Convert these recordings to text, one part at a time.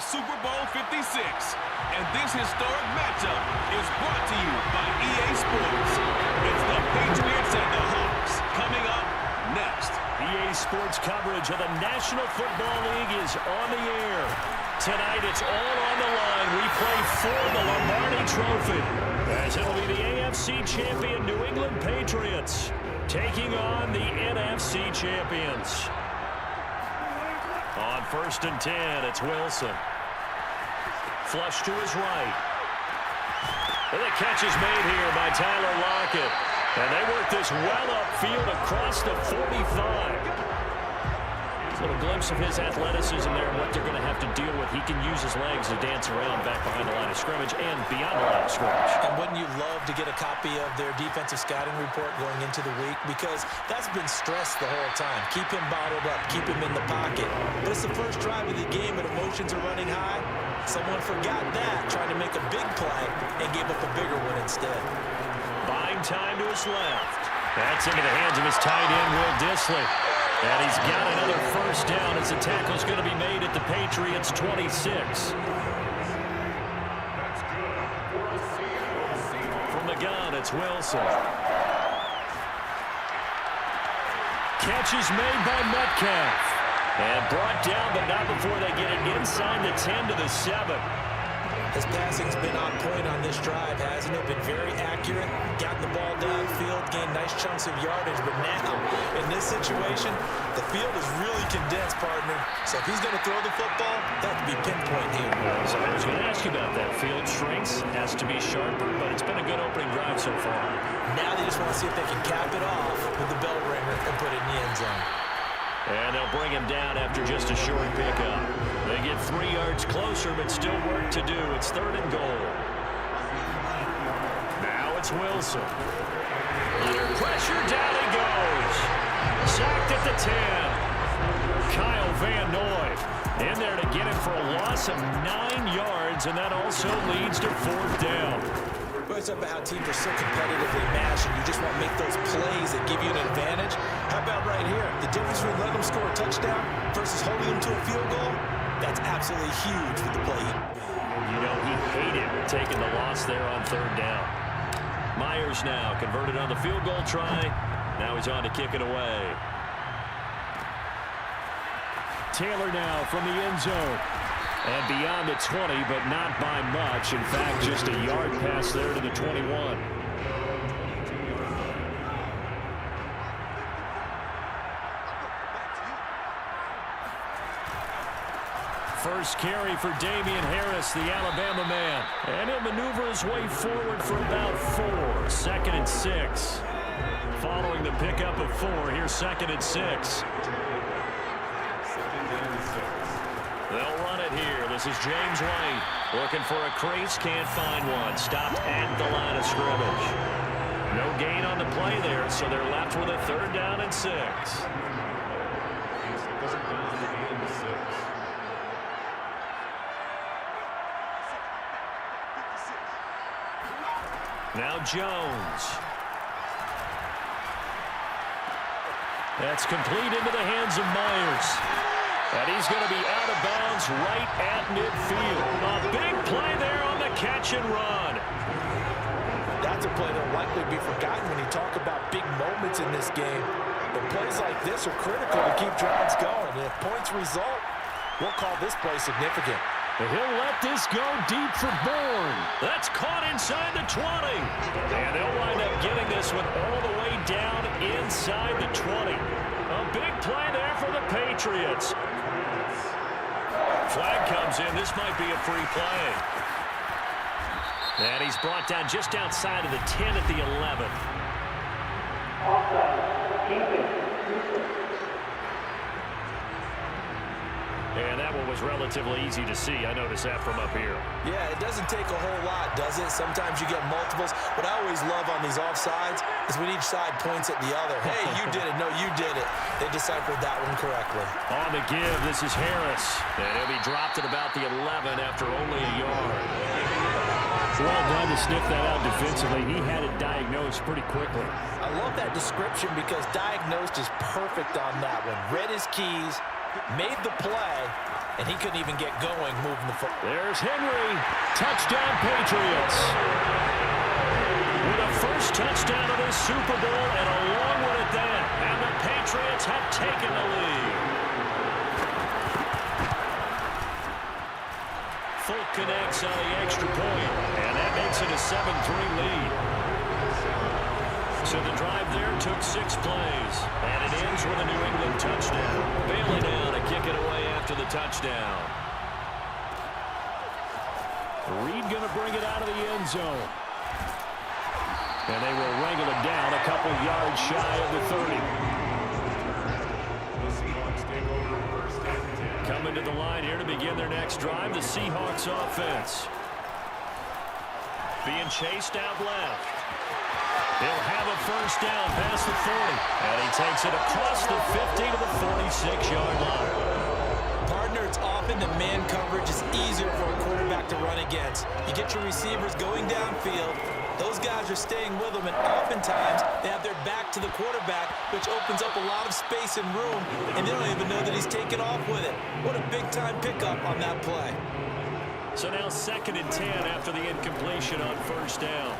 Super Bowl 56. And this historic matchup is brought to you by EA Sports. It's the Patriots and the Hawks coming up next. EA Sports coverage of the National Football League is on the air. Tonight it's all on the line. We play for the Lombardi Trophy, as it'll be the AFC champion New England Patriots taking on the NFC champions. On 1st and 10, it's Wilson. Flush to his right. And the catch is made here by Tyler Lockett. And they work this well upfield across the 45. A little glimpse of his athleticism there and what they're going to have to deal with. He can use his legs to dance around back behind the line of scrimmage and beyond the line of scrimmage. And wouldn't you love to get a copy of their defensive scouting report going into the week? Because that's been stressed the whole time. Keep him bottled up. Keep him in the pocket. But it's the first drive of the game and emotions are running high. Someone forgot that, trying to make a big play, and gave up a bigger one instead. Buying time to his left. That's into the hands of his tight end, Will Dissly. And he's got another first down as the tackle's going to be made at the Patriots' 26. From the gun, it's Wilson. Catch is made by Metcalf. And brought down, but not before they get it inside the 10 to the 7. His passing's been on point on this drive, hasn't it? Been very accurate, gotten the ball downfield, gained nice chunks of yardage. But now, in this situation, the field is really condensed, partner. So if he's going to throw the football, that could be pinpoint here. So I was going to ask you about that. Field shrinks, has to be sharper, but it's been a good opening drive so far. Now they just want to see if they can cap it off with the bell ringer and put it in the end zone. And they'll bring him down after just a short pickup. They get 3 yards closer, but still work to do. It's 3rd and goal. Now it's Wilson. Under pressure, down he goes. Sacked at the 10. Kyle Van Noy in there to get him for a loss of 9 yards, and that also leads to 4th down. It's about how teams are so competitively matched, and you just want to make those plays that give you an advantage. How about right here? The difference between letting them score a touchdown versus holding them to a field goal, that's absolutely huge for the play. You know, he hated taking the loss there on 3rd down. Myers now converted on the field goal try. Now he's on to kick it away. Taylor now from the end zone. And beyond the 20, but not by much. In fact, just a yard pass there to the 21. First carry for Damian Harris, the Alabama man. And he'll maneuver his way forward for about 4. 2nd and 6. Following the pickup of 4, here's 2nd and 6. They'll run it here. This is James White looking for a crease, can't find one. Stopped at the line of scrimmage. No gain on the play there, so they're left with a 3rd down and 6. Now Jones. That's complete into the hands of Myers. And he's going to be out of bounds right at midfield. A big play there on the catch and run. That's a play that'll likely be forgotten when you talk about big moments in this game. But plays like this are critical to keep drives going. And if points result, we'll call this play significant. But he'll let this go deep for Bourne. That's caught inside the 20. And they'll wind up getting this one all the way down inside the 20. A big play there for the Patriots. Flag comes in. This might be a free play. And he's brought down just outside of the 10 at the 11. And that one was relatively easy to see. I noticed that from up here. Yeah, it doesn't take a whole lot, does it? Sometimes you get multiples. What I always love on these offsides is when each side points at the other. Hey, you did it. No, you did it. They deciphered that one correctly. On the give, this is Harris. And he'll be dropped at about the 11 after only a yard. Well done to sniff that out defensively. He had it diagnosed pretty quickly. I love that description because diagnosed is perfect on that one. Read his keys, made the play, and he couldn't even get going moving the foot. There's Henry. Touchdown, Patriots. With a first touchdown of this Super Bowl and a long one at that. And the Patriots have taken the lead. Full connects on the extra point, and that makes it a 7-3 lead. So the drive there took 6 plays, and it ends with a New England touchdown. Bailey now to kick it away after the touchdown. Reed going to bring it out of the end zone. And they will wrangle it down a couple yards shy of the 30. Coming to the line here to begin their next drive, the Seahawks offense. Being chased out left. He'll have a first down past the 40. And he takes it across the 50 to the 46-yard line. Partner, it's often that man coverage is easier for a quarterback to run against. You get your receivers going downfield. Those guys are staying with them, and oftentimes they have their back to the quarterback, which opens up a lot of space and room, and they don't even know that he's taken off with it. What a big-time pickup on that play. So now 2nd and 10 after the incompletion on first down.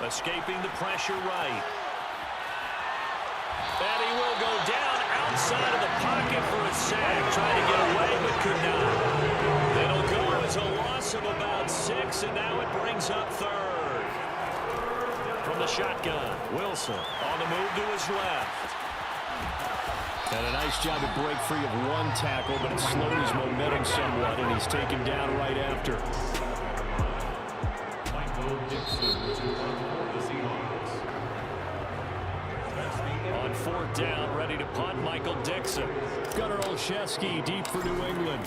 Escaping the pressure right. And he will go down outside of the pocket for a sack. Trying to get away, but could not. It'll go as a loss of about 6, and now it brings up 3rd. From the shotgun, Wilson on the move to his left. And a nice job to break free of one tackle, but it slowed his momentum somewhat, and he's taken down right after. On 4th down, ready to punt, Michael Dixon. Gunnar Olszewski deep for New England.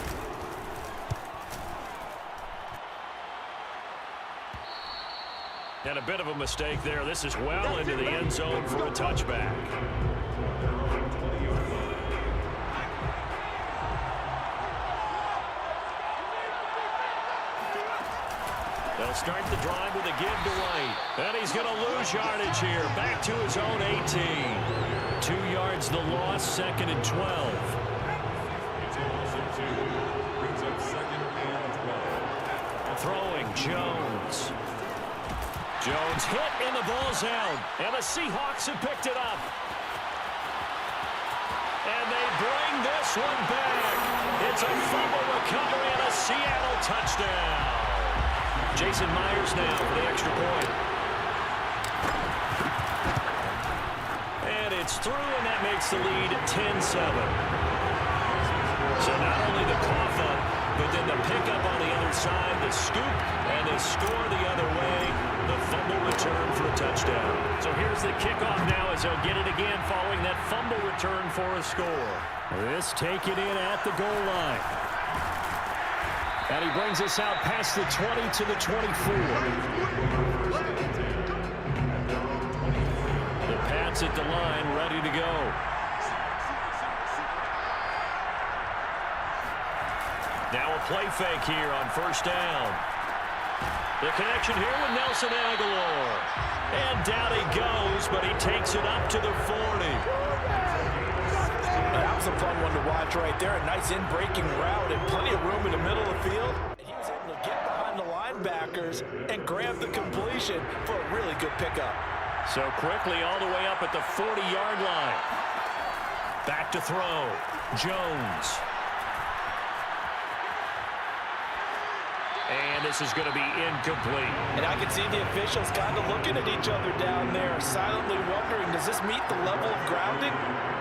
And a bit of a mistake there. This is well into the end zone for a touchback. They'll start the drive with a give to White. And he's going to lose yardage here. Back to his own 18. 2 yards the loss, 2nd and 12. Throwing, Jones. Jones hit and the ball's out. And the Seahawks have picked it up. And they bring this one back. It's a fumble recovery and a Seattle touchdown. Jason Myers now for the extra point. And it's through, and that makes the lead 10-7. So not only the cough up, but then the pickup on the other side, the scoop, and the score the other way. The fumble return for a touchdown. So here's the kickoff now as they'll get it again following that fumble return for a score. This taken in at the goal line. And he brings us out past the 20 to the 24. The Pats at the line, ready to go. Now a play fake here on first down. The connection here with Nelson Aguilar. And down he goes, but he takes it up to the 40. That was a fun one to watch right there. A nice in-breaking route and plenty of room in the middle of the field. And he was able to get behind the linebackers and grab the completion for a really good pickup. So quickly all the way up at the 40-yard line. Back to throw. Jones. And this is going to be incomplete. And I can see the officials kind of looking at each other down there, silently wondering, does this meet the level of grounding?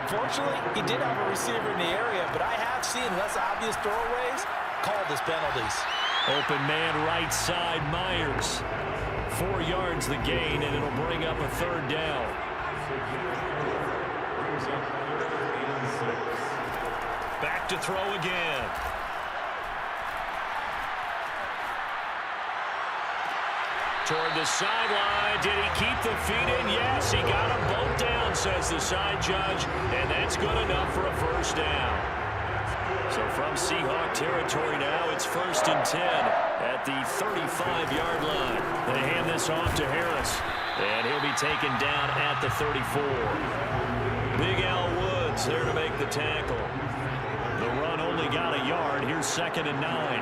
Fortunately, he did have a receiver in the area, but I have seen less obvious throwaways called as penalties. Open man right side, Myers. 4 yards the gain, and it'll bring up a 3rd down. Back to throw again. Toward the sideline. Did he keep the feet in? Yes, he got them both down, says the side judge, and that's good enough for a first down. So from Seahawk territory now, it's 1st and 10 at the 35-yard line. They hand this off to Harris, and he'll be taken down at the 34. Big Al Woods there to make the tackle. The run only only got a yard. Here's 2nd and 9.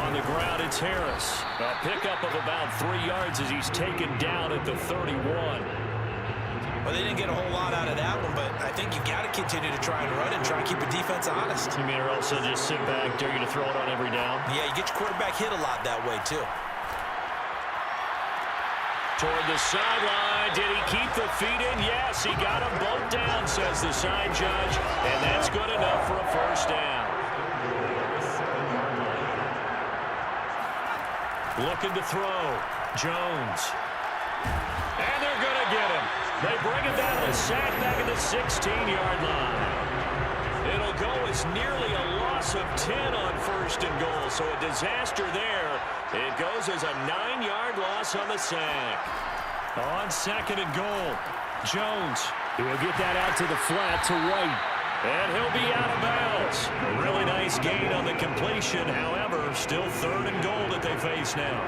On the ground, it's Harris. A pickup of about 3 yards as he's taken down at the 31. Well, they didn't get a whole lot out of that one, but I think you got to continue to try and run and try and keep the defense honest. You mean or else they'll just sit back, dare you to throw it on every down? Yeah, you get your quarterback hit a lot that way, too. Toward the sideline. Did he keep the feet in? Yes, he got them both down, says the side judge, and that's good enough for a first down. Looking to throw. Jones. And they're going to get him. They bring him down to a sack back at the 16-yard line. It'll go as nearly a loss of 10 on 1st and goal, so a disaster there. It goes as a 9-yard loss on the sack. On 2nd and goal, Jones will get that out to the flat to White. And he'll be out of bounds. A really nice gain on the completion. However, still 3rd and goal that they face now.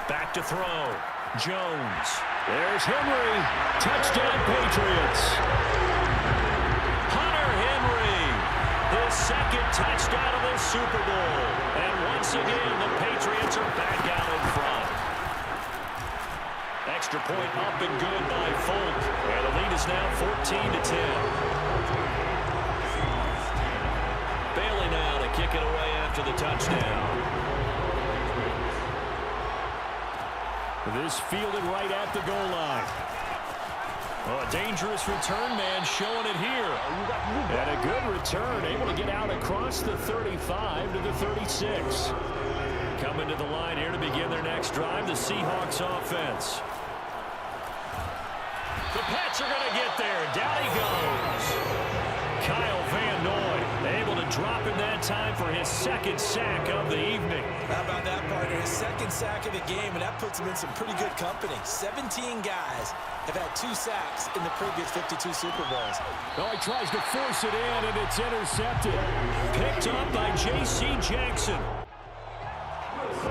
Back to throw. Jones. There's Henry. Touchdown, Patriots. Hunter Henry. His 2nd touchdown of the Super Bowl. And once again, the Patriots are back out in front. Extra point up and good by Folk. And the lead is now 14-10. Bailey now to kick it away after the touchdown. This fielded right at the goal line. Oh, a dangerous return man showing it here. And a good return, able to get out across the 35 to the 36. Coming to the line here to begin their next drive, the Seahawks offense. The Pats are going to get there. Down he goes. Kyle Van Noy able to drop in that time for his 2nd sack of the evening. How about that, partner? His 2nd sack of the game, and that puts him in some pretty good company. 17 guys have had 2 sacks in the previous 52 Super Bowls. Oh, he tries to force it in, and it's intercepted. Picked up by J.C. Jackson.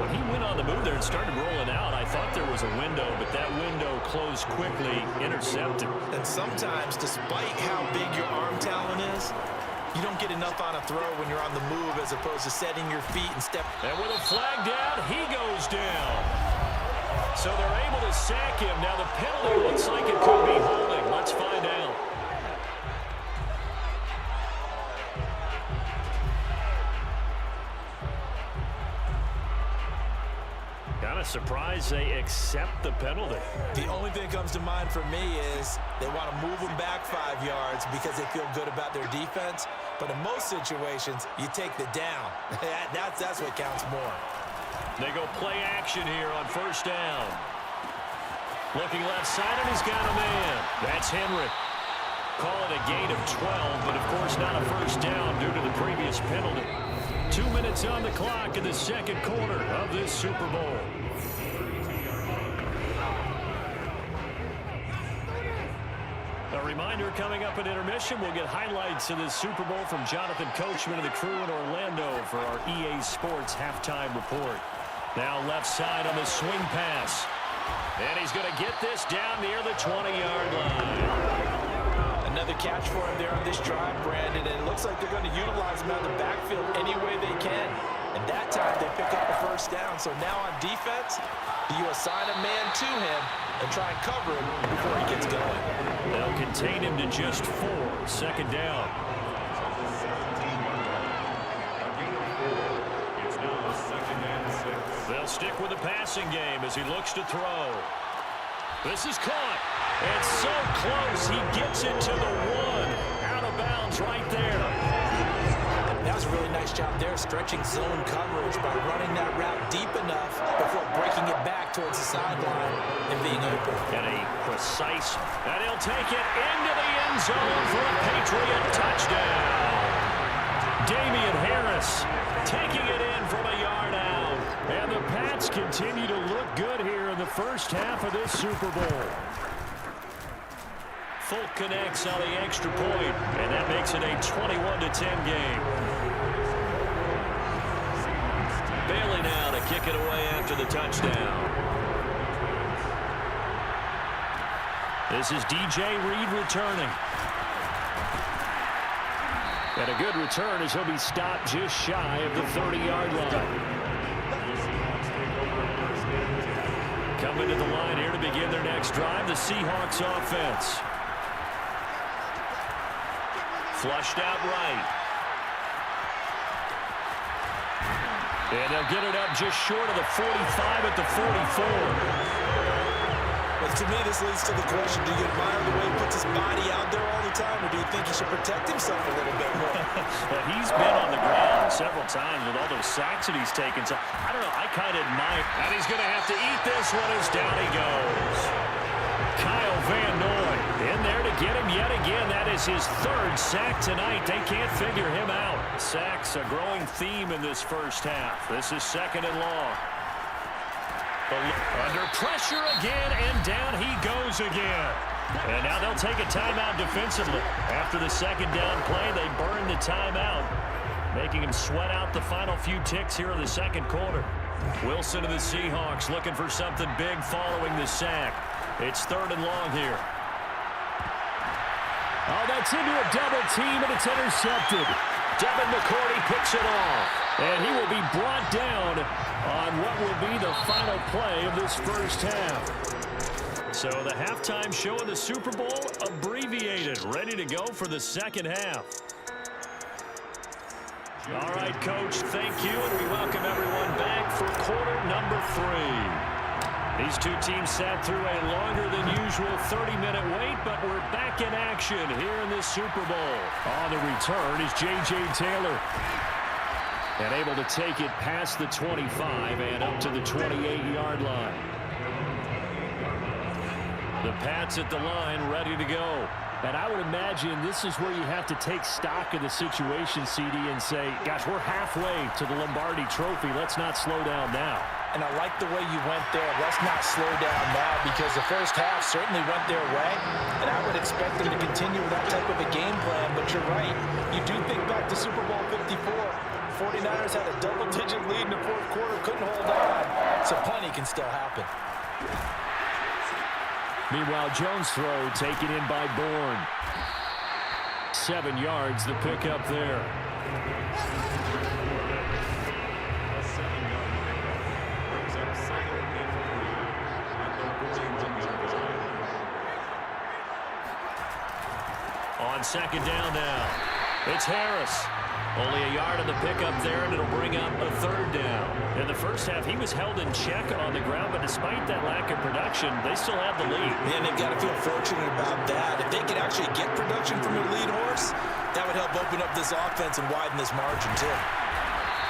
When he went on the move there and started rolling out, I thought there was a window, but that window closed quickly, intercepted. And sometimes, despite how big your arm talent is, you don't get enough on a throw when you're on the move as opposed to setting your feet and step. And with a flag down, he goes down. So they're able to sack him. Now the penalty looks like it could be holding. Let's find out. Kind of surprised they accept the penalty. The only thing that comes to mind for me is they want to move them back 5 yards because they feel good about their defense. But in most situations, you take the down. That's what counts more. They go play action here on 1st down. Looking left side, and he's got a man. That's Henry. Call it a gain of 12, but of course not a 1st down due to the previous penalty. 2 minutes on the clock in the 2nd quarter of this Super Bowl. A reminder, coming up at intermission, we'll get highlights of this Super Bowl from Jonathan Coachman and the crew in Orlando for our EA Sports halftime report. Now left side on the swing pass. And he's going to get this down near the 20-yard line. Another catch for him there on this drive, Brandon, and it looks like they're going to utilize him out of the backfield any way they can. And that time they pick up a 1st down. So now on defense, do you assign a man to him and try and cover him before he gets going? They'll contain him to just 4. 2nd down. They'll stick with the passing game as he looks to throw. This is caught. It's so close. He gets it to the 1. Out of bounds right there. That was a really nice job there, stretching zone coverage by running that route deep enough before breaking it back towards the sideline and being open. And a precise, and he'll take it into the end zone for a Patriot touchdown. Damian Harris taking it in from a yard out. And the Pats continue to look good here in the 1st half of this Super Bowl. Folk connects on the extra point, and that makes it a 21-10 game. Bailey now to kick it away after the touchdown. This is DJ Reed returning. And a good return as he'll be stopped just shy of the 30-yard line. Coming to the line here to begin their next drive, the Seahawks offense. Flushed out right. And they'll get it up just short of the 45 at the 44. Well, to me, this leads to the question, do you admire the way he puts his body out there all the time, or do you think he should protect himself a little bit more? Well, he's been on the ground several times with all those sacks that he's taken. So, I don't know, I kind of admire. And he's going to have to eat this one as down he goes. Kyle Van Noy in there to get him yet again. That is his third sack tonight. They can't figure him out. Sacks a growing theme in this first half. This is second and long. Under pressure again, and down he goes again. And now they'll take a timeout defensively. After the second down play, they burn the timeout, making him sweat out the final few ticks here in the second quarter. Wilson of the Seahawks looking for something big following the sack. It's third and long here. Oh, that's into a double team, and it's intercepted. Devin McCourty picks it off. And he will be brought down on what will be the final play of this first half. So the halftime show of the Super Bowl abbreviated, ready to go for the second half. All right, Coach, thank you, and we welcome everyone back for quarter number 3. These two teams sat through a longer than usual 30-minute wait, but we're back in action here in the Super Bowl. On the return is J.J. Taylor. And able to take it past the 25 and up to the 28-yard line. The Pats at the line, ready to go. And I would imagine this is where you have to take stock of the situation, CD, and say, gosh, we're halfway to the Lombardi Trophy. Let's not slow down now. And I like the way you went there. Let's not slow down now, because the first half certainly went their way. And I would expect them to continue with that type of a game plan. But you're right. You do think back to Super Bowl 54. 49ers had a double-digit lead in the fourth quarter, couldn't hold on, so plenty can still happen. Meanwhile, Jones' throw taken in by Bourne. 7 yards, the pickup there. On second down now, it's Harris. Only a yard on the pickup there, and it'll bring up a third down. In the first half, he was held in check on the ground, but despite that lack of production, they still have the lead. And they've got to feel fortunate about that. If they could actually get production from their lead horse, that would help open up this offense and widen this margin, too.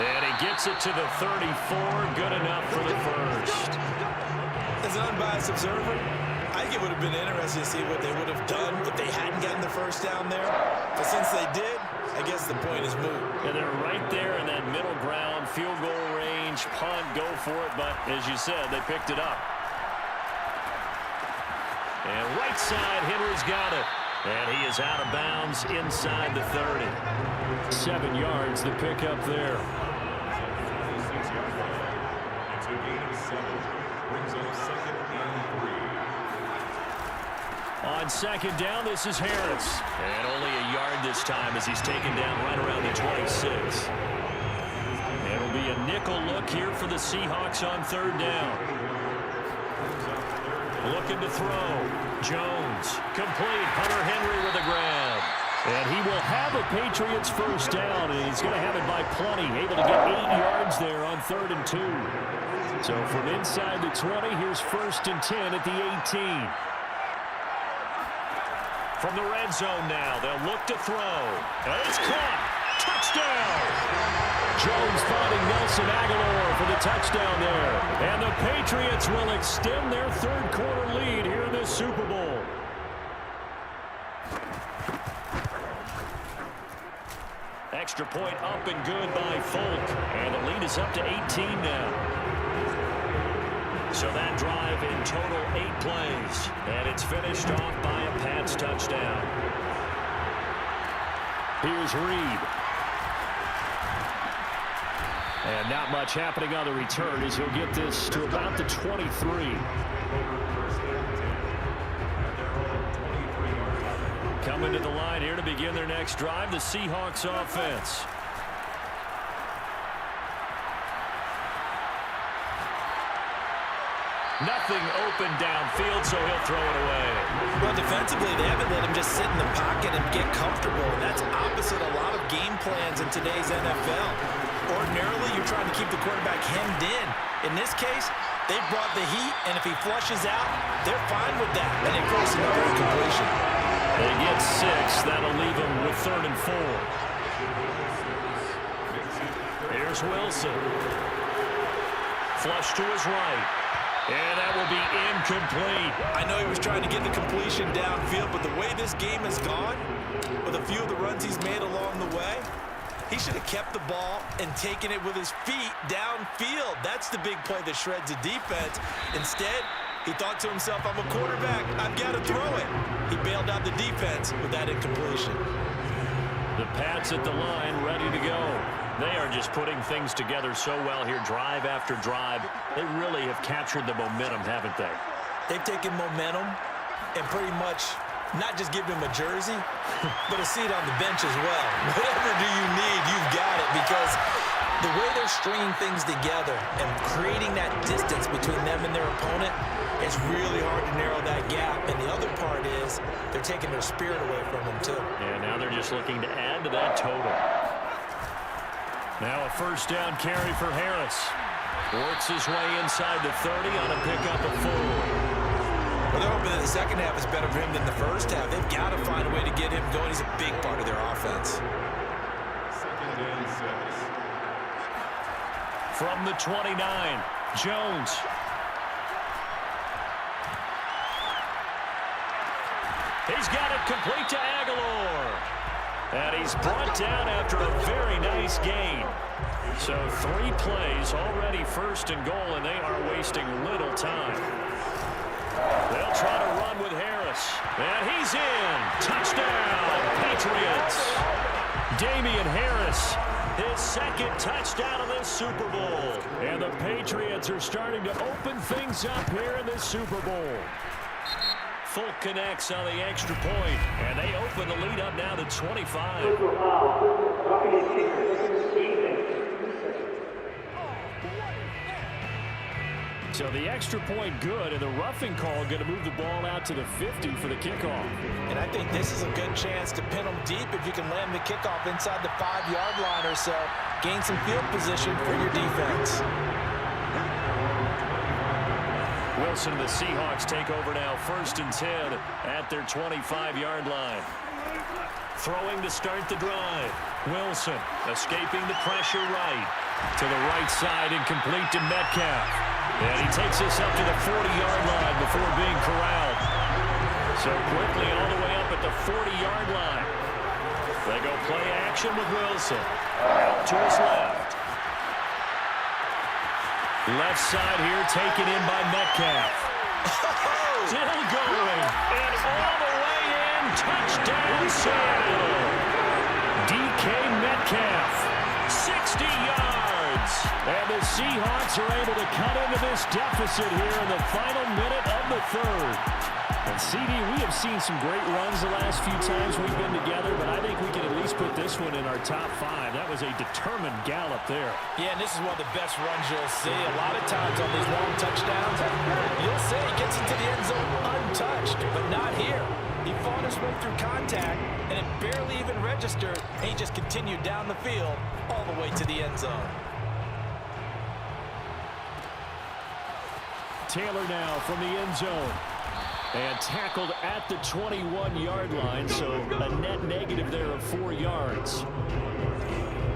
And he gets it to the 34, good enough for the first. As an unbiased observer, I think it would have been interesting to see what they would have done if they hadn't gotten the first down there. But since they did, I guess the point is moot. And they're right there in that middle ground, field goal range, punt, go for it. But as you said, they picked it up. And right side, Henry's got it. And he is out of bounds inside the 30. 7 yards, the pickup there. On second down, this is Harris. And only a yard this time as he's taken down right around the 26. It'll be a nickel look here for the Seahawks on third down. Looking to throw. Jones, complete. Hunter Henry with a grab. And he will have a Patriots first down, and he's going to have it by plenty. Able to get 8 yards there on 3rd and 2. So from inside the 20, here's 1st and 10 at the 18. From the red zone now, they'll look to throw. And it's caught. Touchdown! Jones finding Nelson Aguilar for the touchdown there. And the Patriots will extend their 3rd quarter lead here in this Super Bowl. Extra point up and good by Folk. And the lead is up to 18 now. So that drive in total 8 plays. And it's finished off by a Pats touchdown. Here's Reed. And not much happening on the return as he'll get this to about the 23. Coming to the line here to begin their next drive, the Seahawks offense. Nothing open downfield, so he'll throw it away. Well, defensively, they haven't let him just sit in the pocket and get comfortable, and that's opposite a lot of game plans in today's NFL. Ordinarily, you're trying to keep the quarterback hemmed in. In this case, they brought the heat, and if he flushes out, they're fine with that, and they force another incompletion. They get 6. That'll leave them with 3rd and 4. Here's Wilson. Flush to his right. And that will be incomplete. I know he was trying to get the completion downfield, but the way this game has gone, with a few of the runs he's made along the way, he should have kept the ball and taken it with his feet downfield. That's the big play that shreds the defense. Instead, he thought to himself, I'm a quarterback. I've got to throw it. He bailed out the defense with that incompletion. The Pats at the line, ready to go. They are just putting things together so well here, drive after drive. They really have captured the momentum, haven't they? They've taken momentum and pretty much not just given him a jersey, but a seat on the bench as well. Whatever do you need, you've got it, because the way they're stringing things together and creating that distance between them and their opponent, it's really hard to narrow that gap. And the other part is they're taking their spirit away from them, too. Yeah, now they're just looking to add to that total. Now a first down carry for Harris. Works his way inside the 30 on a pickup of 4. Well, they're hoping that the second half is better for him than the first half. They've got to find a way to get him going. He's a big part of their offense. From the 29, Jones. He's got it complete to Aguilar. And he's brought down after a very nice gain. So 3 plays, already 1st and goal, and they are wasting little time. They'll try to run with Harris. And he's in. Touchdown, Patriots. Damian Harris, his 2nd touchdown of this Super Bowl. And the Patriots are starting to open things up here in this Super Bowl. Folk connects on the extra point, and they open the lead up now to 25. So the extra point good, and the roughing call going to move the ball out to the 50 for the kickoff. And I think this is a good chance to pin them deep if you can land the kickoff inside the 5-yard line or so. Gain some field position for your defense. Wilson and the Seahawks take over now, 1st and 10 at their 25-yard line. Throwing to start the drive. Wilson escaping the pressure right. To the right side, incomplete to Metcalf. And he takes us up to the 40-yard line before being corralled. So quickly all the way up at the 40-yard line. They go play action with Wilson. Out to his left. Left side here taken in by Metcalf. Still going. And all the way in. Touchdown, Seattle. DK Metcalf. 60 yards. And the Seahawks are able to cut into this deficit here in the final minute of the 3rd. And CD, we have seen some great runs the last few times we've been together, but I think we can at least put this one in our top 5. That was a determined gallop there. Yeah, and this is one of the best runs you'll see. A lot of times on these long touchdowns, you'll see he gets into the end zone untouched, but not here. He fought his way through contact, and it barely even registered, and he just continued down the field all the way to the end zone. Taylor now from the end zone. And tackled at the 21-yard line, so a net negative there of 4 yards.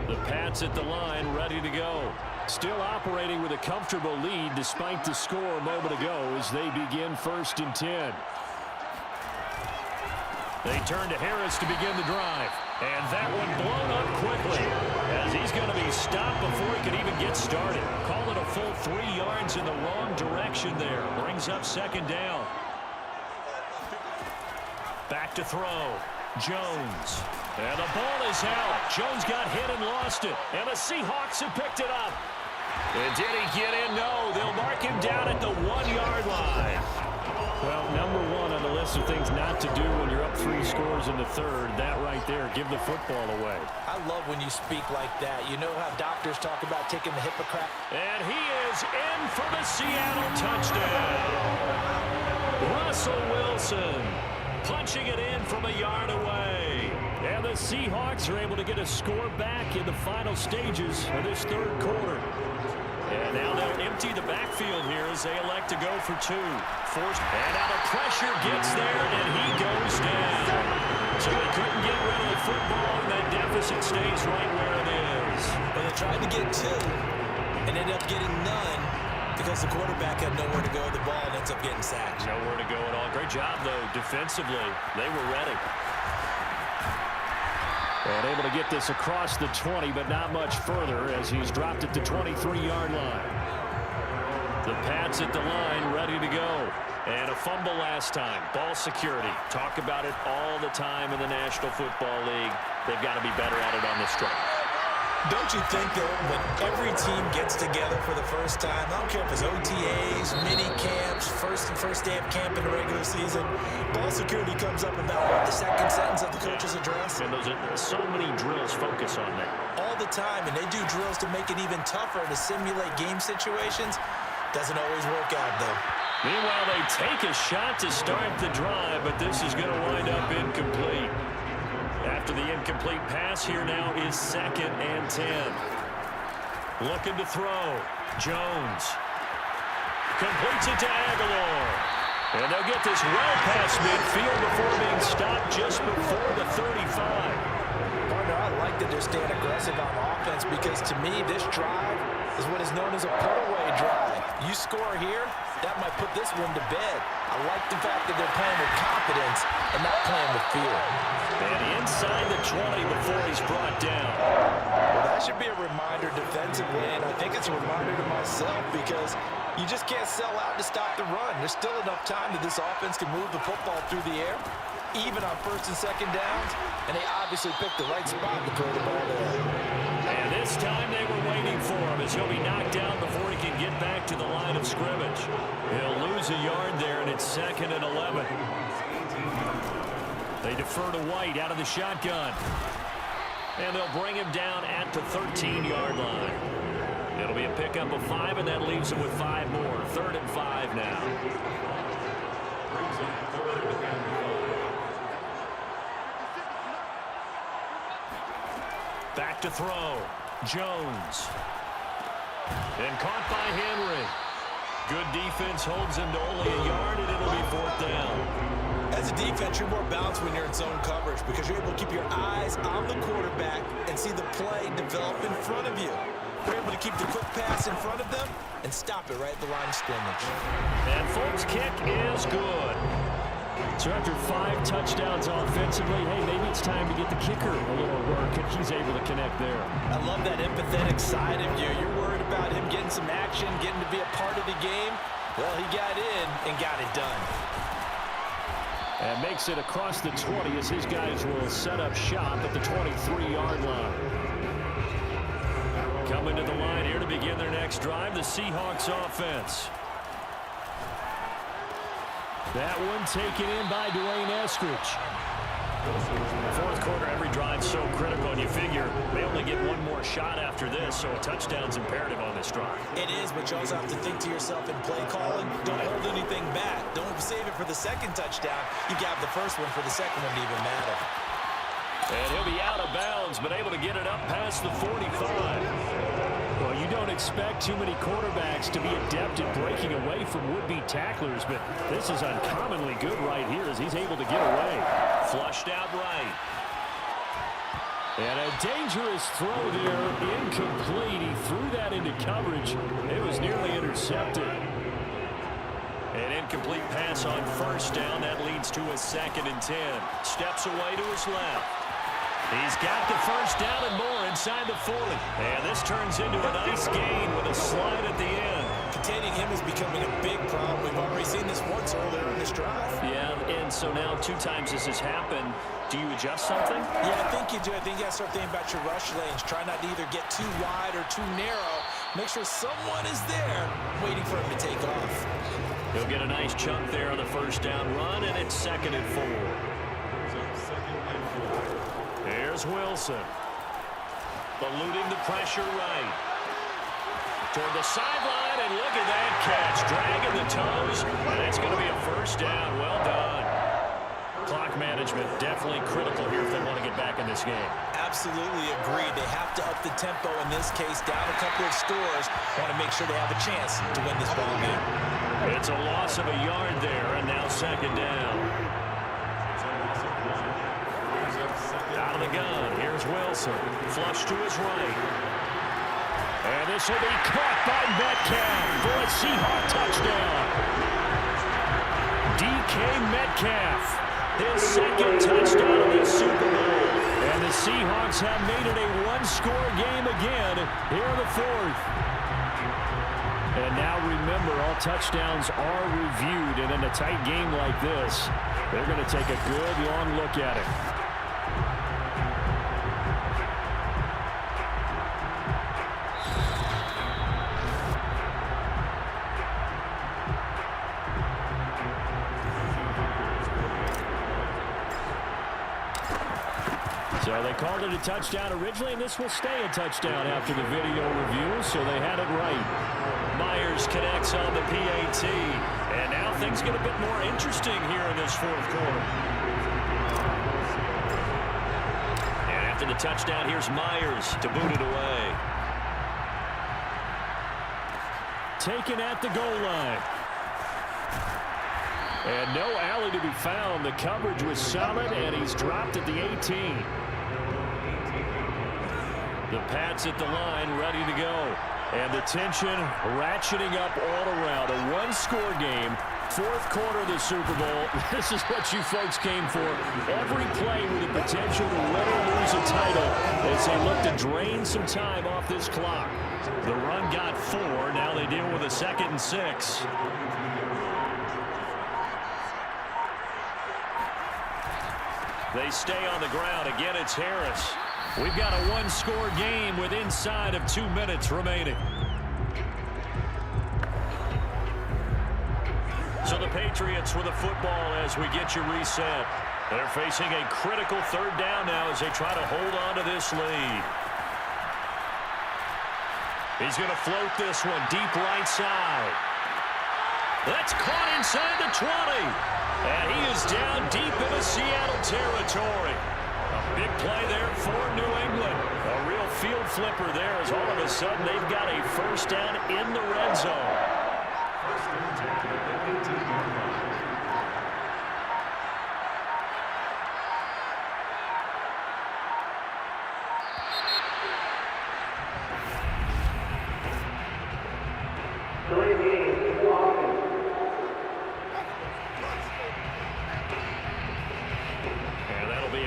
The Pats at the line, ready to go. Still operating with a comfortable lead despite the score a moment ago as they begin 1st and 10. They turn to Harris to begin the drive. And that one blown up quickly as he's going to be stopped before he can even get started. Call it a full 3 yards in the wrong direction there. Brings up 2nd down. Back to throw. Jones. And the ball is out. Jones got hit and lost it. And the Seahawks have picked it up. And did he get in? No. They'll mark him down at the 1-yard line. Well, number one on the list of things not to do when you're up 3 scores in the third, that right there, give the football away. I love when you speak like that. You know how doctors talk about taking the Hippocratic. And he is in for the Seattle touchdown. Russell Wilson punching it in from a yard away. And the Seahawks are able to get a score back in the final stages of this third quarter. And now they'll empty the backfield here as they elect to go for 2. Forced, and now the pressure gets there, and he goes down. So they couldn't get rid of the football, and that deficit stays right where it is. Well, they tried to get 2 and ended up getting none because the quarterback had nowhere to go with the ball and ends up getting sacked. Nowhere to go at all. Great job, though, defensively. They were ready. And able to get this across the 20, but not much further as he's dropped it to 23-yard line. The Pats at the line, ready to go. And a fumble last time. Ball security. Talk about it all the time in the National Football League. They've got to be better at it on this drive. Don't you think that when every team gets together for the first time, I don't care if it's OTAs, mini camps, first day of camp in the regular season, ball security comes up about the second sentence of the coach's address? And those are so many drills focus on that. All the time, and they do drills to make it even tougher to simulate game situations. Doesn't always work out, though. Meanwhile, they take a shot to start the drive, but this is going to wind up incomplete. After the incomplete pass, here now is 2nd and 10. Looking to throw. Jones. Completes it to Aguilar. And they'll get this well past midfield before being stopped just before the 35. Partner, I like that they're staying aggressive on offense because, to me, this drive is what is known as a put-away drive. You score here, that might put this one to bed. I like the fact that they're playing with confidence and not playing with fear. And inside the 20 before he's brought down. Well, that should be a reminder defensively, and I think it's a reminder to myself because you just can't sell out to stop the run. There's still enough time that this offense can move the football through the air, even on 1st and 2nd downs, and they obviously picked the right spot to throw the ball there. And this time they were waiting for him as he'll be knocked down before he can get back to the line of scrimmage. He'll lose a yard there, and it's 2nd and 11. They defer to White out of the shotgun. And they'll bring him down at the 13-yard line. It'll be a pickup of 5, and that leaves him with 5 more. 3rd and 5 now. Back to throw. Jones. And caught by Henry. Good defense holds him to only a yard, and it'll be 4th down. As a defense, you're more balanced when you're in zone coverage because you're able to keep your eyes on the quarterback and see the play develop in front of you. You're able to keep the quick pass in front of them and stop it right at the line of scrimmage. And Folks' kick is good. So after 5 touchdowns offensively, hey, maybe it's time to get the kicker a little work, and he's able to connect there. I love that empathetic side of you. You're worried about him getting some action, getting to be a part of the game. Well, he got in and got it done. And makes it across the 20 as his guys will set up shop at the 23-yard line. Coming to the line here to begin their next drive, the Seahawks offense. That one taken in by Dwayne Eskridge. Fourth quarter, every drive's so critical, and you figure they only get one more shot after this, so a touchdown's imperative on this drive. It is, but you also have to think to yourself in play calling, don't hold anything back. Don't save it for the second touchdown. You got the first one for the second one to even matter. And he'll be out of bounds, but able to get it up past the 45. Well, you don't expect too many quarterbacks to be adept at breaking away from would-be tacklers, but this is uncommonly good right here as he's able to get away. Flushed out right. And a dangerous throw there, incomplete. He threw that into coverage. It was nearly intercepted. An incomplete pass on 1st down. That leads to a 2nd and 10. Steps away to his left. He's got the 1st down and more inside the 40. And this turns into a nice gain with a slide at the end. Containing him is becoming a big problem. We've already seen this once earlier in this drive. Yeah, and so now 2 times this has happened. Do you adjust something? Yeah, I think you do. I think you got to start thinking about your rush lanes. Try not to either get too wide or too narrow make sure someone is there waiting for him to take off. He'll get a nice chunk there on the first down run, and it's 2nd and 4. Here's Wilson. Eluding the pressure right. Toward the sideline, and look at that catch. Dragging the toes, and it's going to be a first down. Well done. Clock management definitely critical here if they want to get back in this game. Absolutely agreed. They have to up the tempo in this case, down a couple of scores. Want to make sure they have a chance to win this ball game. It's a loss of a yard there, and now 2nd down. Out of the gun, here's Wilson. Flush to his right. And this will be caught by Metcalf for a Seahawks touchdown. DK Metcalf, his 2nd touchdown of this Super Bowl. And the Seahawks have made it a one-score game again here in the 4th. And now remember, all touchdowns are reviewed. And in a tight game like this, they're going to take a good long look at it. So they called it a touchdown originally, and this will stay a touchdown after the video review, so they had it right. Myers connects on the PAT, and now things get a bit more interesting here in this 4th quarter. And after the touchdown, here's Myers to boot it away. Taken at the goal line. And no alley to be found. The coverage was solid, and he's dropped at the 18. The Pats at the line, ready to go. And the tension ratcheting up all around. A one-score game, 4th quarter of the Super Bowl. This is what you folks came for. Every play with the potential to win or lose a title as they look to drain some time off this clock. The run got 4. Now they deal with a 2nd and 6. They stay on the ground. Again, it's Harris. We've got a one-score game with inside of 2 minutes remaining. So the Patriots with the football as we get you reset. They're facing a critical 3rd down now as they try to hold on to this lead. He's going to float this one deep right side. That's caught inside the 20. And he is down deep into Seattle territory. A big play there for New England. A real field flipper there as all of a sudden they've got a first down in the red zone.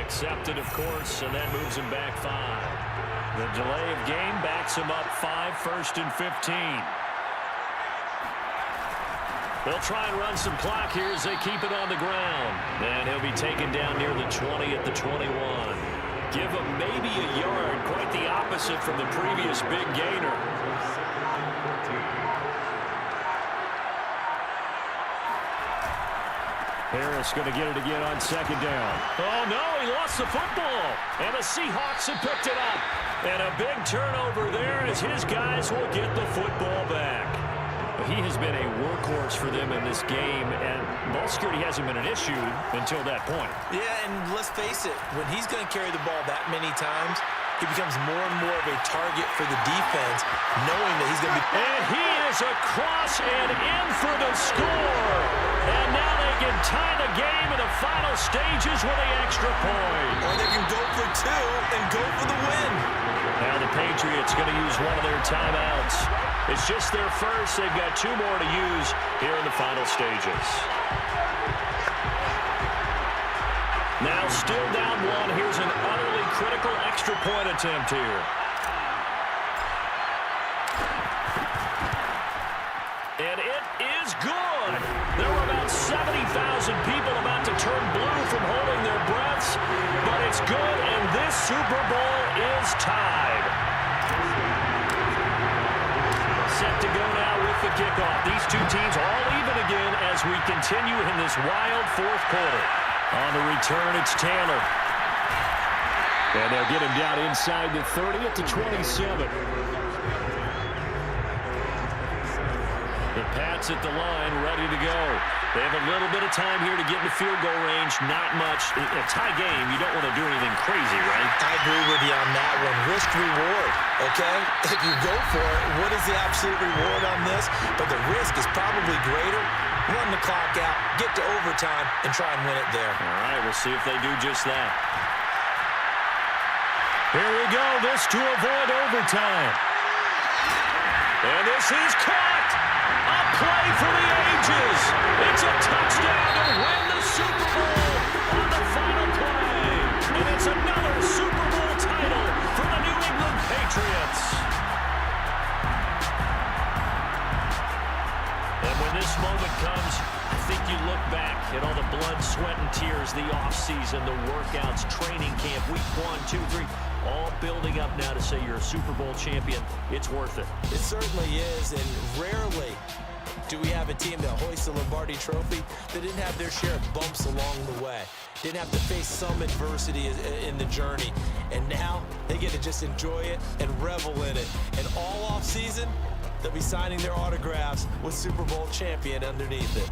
Accepted, of course, and that moves him back 5. The delay of game backs him up 5, 1st and 15. They'll try and run some clock here as they keep it on the ground. And he'll be taken down near the 20 at the 21. Give him maybe a yard, quite the opposite from the previous big gainer. Harris going to get it again on 2nd down. Oh, no, he lost the football. And the Seahawks have picked it up. And a big turnover there as his guys will get the football back. He has been a workhorse for them in this game, and ball security hasn't been an issue until that point. Yeah, and let's face it, when he's going to carry the ball that many times, he becomes more and more of a target for the defense, knowing that he's going to be... And he is across and in for the score. And now they can tie the game in the final stages with the extra point. Or they can go for 2 and go for the win. Now the Patriots going to use one of their timeouts. It's just their first. They've got 2 more to use here in the final stages. Now still down 1. Here's an utterly critical extra point attempt here. And it is good. There were about 70,000 people about to turn blue from holding their breaths, but it's good, and this Super Bowl is tied. set to go now with the kickoff. These two teams all even again as we continue in this wild fourth quarter. On the return, it's Taylor. And they'll get him down inside the 30 at the 27. The Pats at the line, ready to go. They have a little bit of time here to get into field goal range. Not much. A tie game, you don't want to do anything crazy, right? I agree with you on that one. Risk reward, okay? If you go for it, what is the absolute reward on this? But the risk is probably greater. Run the clock out, get to overtime, and try and win it there. All right, we'll see if they do just that. Here we go. This to avoid overtime. And this is caught. A play for the ages. It's a touchdown to win the Super Bowl on the final play. And it's another Super Bowl title for the New England Patriots. And when this moment comes, I think you look back at all the blood, sweat, and tears, the offseason, the workouts, training camp, week 1, 2, 3, all building up now to say you're a Super Bowl champion. It's worth it. It certainly is, and rarely do we have a team that hoists the Lombardi Trophy that didn't have their share of bumps along the way, didn't have to face some adversity in the journey, and now they get to just enjoy it and revel in it. And all off season, they'll be signing their autographs with Super Bowl champion underneath it.